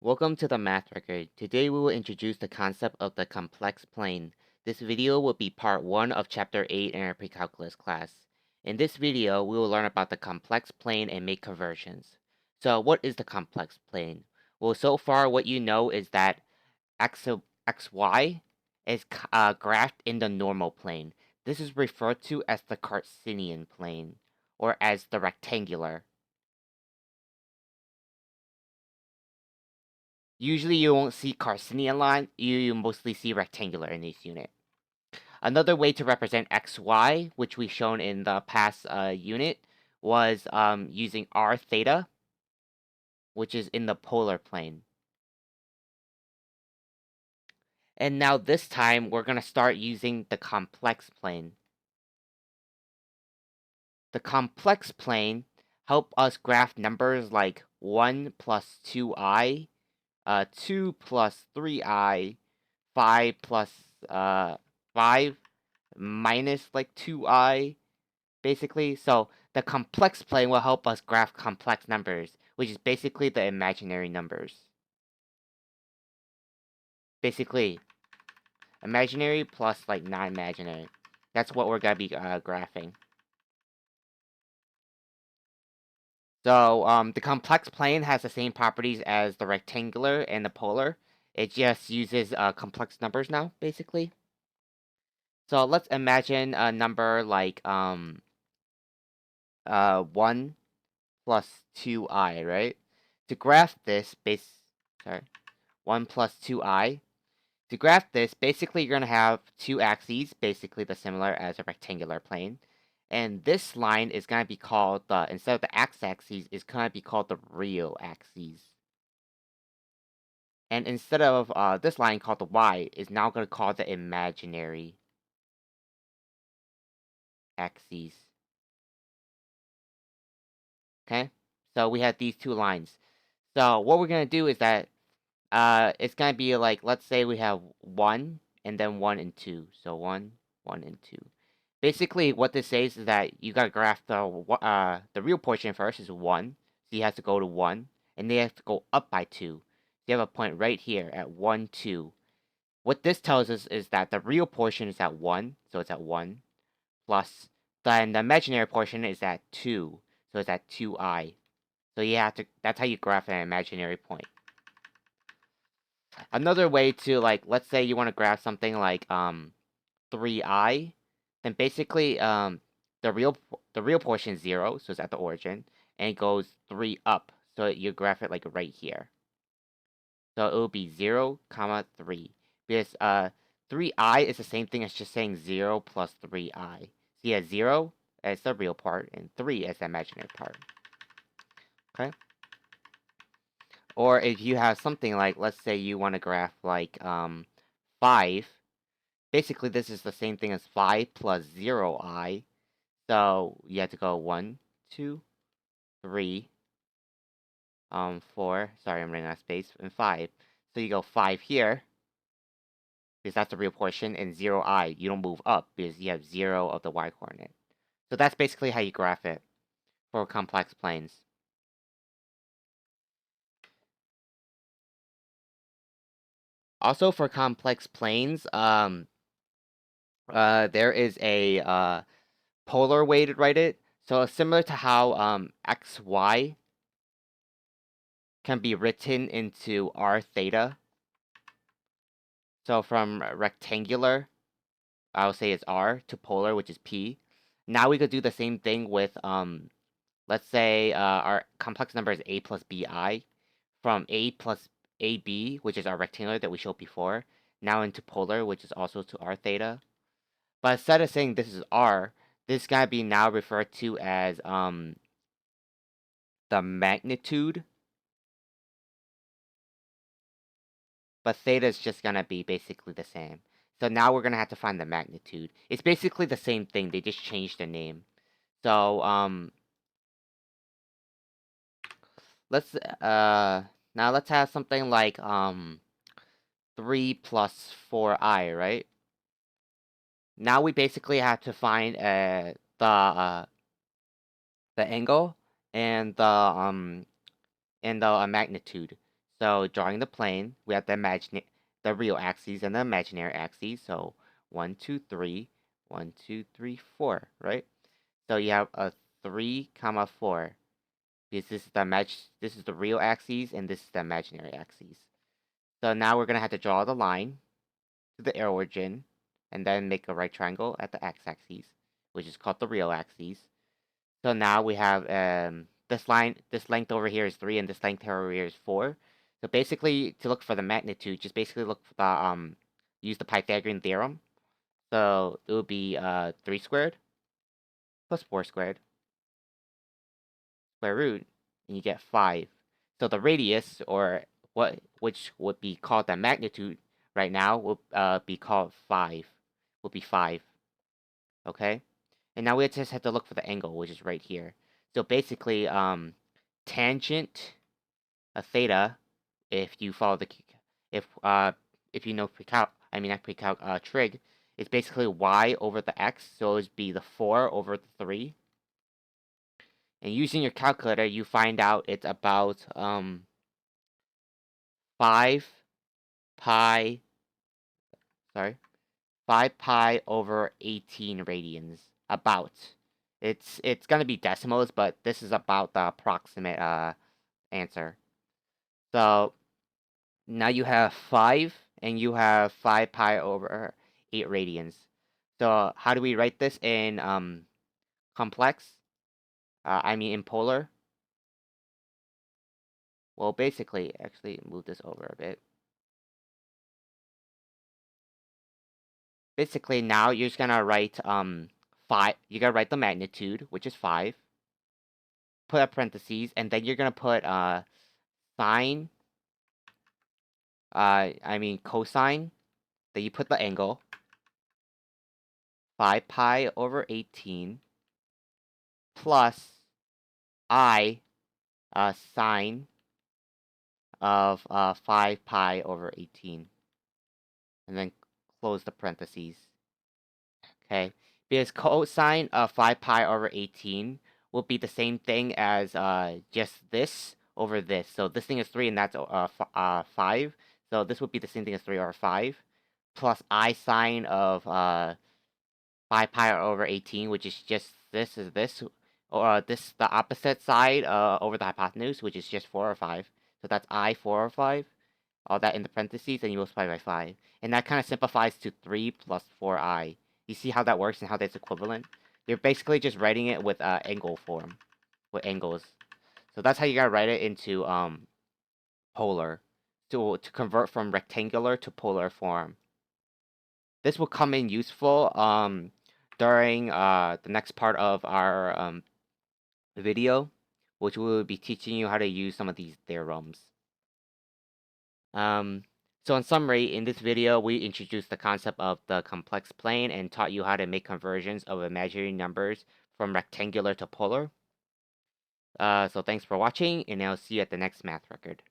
Welcome to the Math Record. Today we will introduce the concept of the complex plane. This video will be part 1 of chapter 8 in our Precalculus class. In this video, we will learn about the complex plane and make conversions. So what is the complex plane? Well, so far what you know is that xy is graphed in the normal plane. This is referred to as the Cartesian plane, or as the rectangular. Usually you won't see Cartesian line, you mostly see rectangular in this unit. Another way to represent xy, which we've shown in the past unit, was using r theta, which is in the polar plane. And now this time, we're going to start using the complex plane. The complex plane help us graph numbers like 1 plus 2i, 2 plus 3i, 5 plus 5 minus like 2i, basically. So the complex plane will help us graph complex numbers, which is basically the imaginary numbers. Basically, imaginary plus like non-imaginary. That's what we're gonna be graphing. So the complex plane has the same properties as the rectangular and the polar. It just uses complex numbers now, basically. So let's imagine a number like 1 plus 2i, right? To graph this, 1 plus 2i. To graph this, basically you're going to have two axes, basically the similar as a rectangular plane. And this line is going to be called instead of the x-axis, is going to be called the real axis. And instead of this line called the y, is now going to call the imaginary axis. Okay? So we have these two lines. So what we're going to do is that it's going to be like, let's say we have 1 and then 1 and 2. So 1, 1 and 2. Basically, what this says is that you got to graph the real portion first is 1. So you have to go to 1. And then you have to go up by 2. So you have a point right here at 1, 2. What this tells us is that the real portion is at 1. So it's at 1. Plus, then the imaginary portion is at 2. So it's at 2i. So you have to, that's how you graph an imaginary point. Another way to, like, let's say you want to graph something like 3i, then basically the real portion is 0, so it's at the origin, and it goes 3 up, so you graph it like right here. So it will be 0, comma 3, because 3i is the same thing as just saying 0 plus 3i. So you have 0 as the real part and 3 as the imaginary part. Okay. Or if you have something like, let's say you want to graph like 5. Basically, this is the same thing as 5 plus 0i. So you have to go 1, 2, 3, 4. Sorry, I'm running out of space. And 5. So you go 5 here, because that's the real portion, and 0i. You don't move up because you have 0 of the y coordinate. So that's basically how you graph it for complex planes. Also, for complex planes, there is a polar way to write it. So similar to how xy can be written into r theta. So from rectangular, I'll say it's r, to polar, which is p. Now we could do the same thing with let's say our complex number is a plus bi, from a plus ab, which is our rectangular that we showed before, now into polar, which is also to r theta. But instead of saying this is r, this is gonna be now referred to as the magnitude. But theta is just gonna be basically the same. So now we're gonna have to find the magnitude. It's basically the same thing, they just changed the name. So let's now let's have something like 3 plus 4i, right? Now we basically have to find the angle and the magnitude. So drawing the plane, we have the real axes and the imaginary axes. So 1, 2, 3, 1, 2, 3, 4, right? So you have a 3, comma 4. Because this is the real axes and this is the imaginary axes. So now we're gonna have to draw the line to the origin and then make a right triangle at the x-axis, which is called the real axis. So now we have this length over here is 3 and this length over here is 4. So basically, to look for the magnitude, just basically look for the use the Pythagorean theorem. So it would be 3 squared plus 4 squared square root, and you get 5. So the radius, or which would be called the magnitude right now, will be called 5. Will be 5. Okay, and now we just have to look for the angle, which is right here. So basically, tangent a theta, if you follow the if you know trig, is basically y over the x, so it would be the 4 over the 3. And using your calculator, you find out it's about 5 pi, sorry, 5 pi over 18 radians. About. It's gonna be decimals, but this is about the approximate answer. So now you have 5 and you have 5 pi over 8 radians. So how do we write this in complex? In polar? Well, basically, actually move this over a bit. Basically, now you're just gonna write 5. You gotta write the magnitude, which is 5. Put a parentheses, and then you're gonna put sine. Cosine. Then you put the angle. 5 pi over 18 plus I sine of 5 pi over 18. And then close the parentheses. Okay, because cosine of 5 pi over 18 will be the same thing as just this over this. So this thing is 3 and that's 5. So this would be the same thing as 3 over 5. Plus I sine of 5 pi over 18, which is just this is this. Or this, the opposite side over the hypotenuse, which is just 4 or 5. So that's I 4 or 5. All that in the parentheses, and you multiply by 5. And that kind of simplifies to 3 plus 4i. You see how that works and how that's equivalent? You're basically just writing it with angle form, with angles. So that's how you gotta write it into polar, to convert from rectangular to polar form. This will come in useful during the next part of our video, which will be teaching you how to use some of these theorems. So in summary, in this video, we introduced the concept of the complex plane and taught you how to make conversions of imaginary numbers from rectangular to polar. So thanks for watching, and I'll see you at the next math record.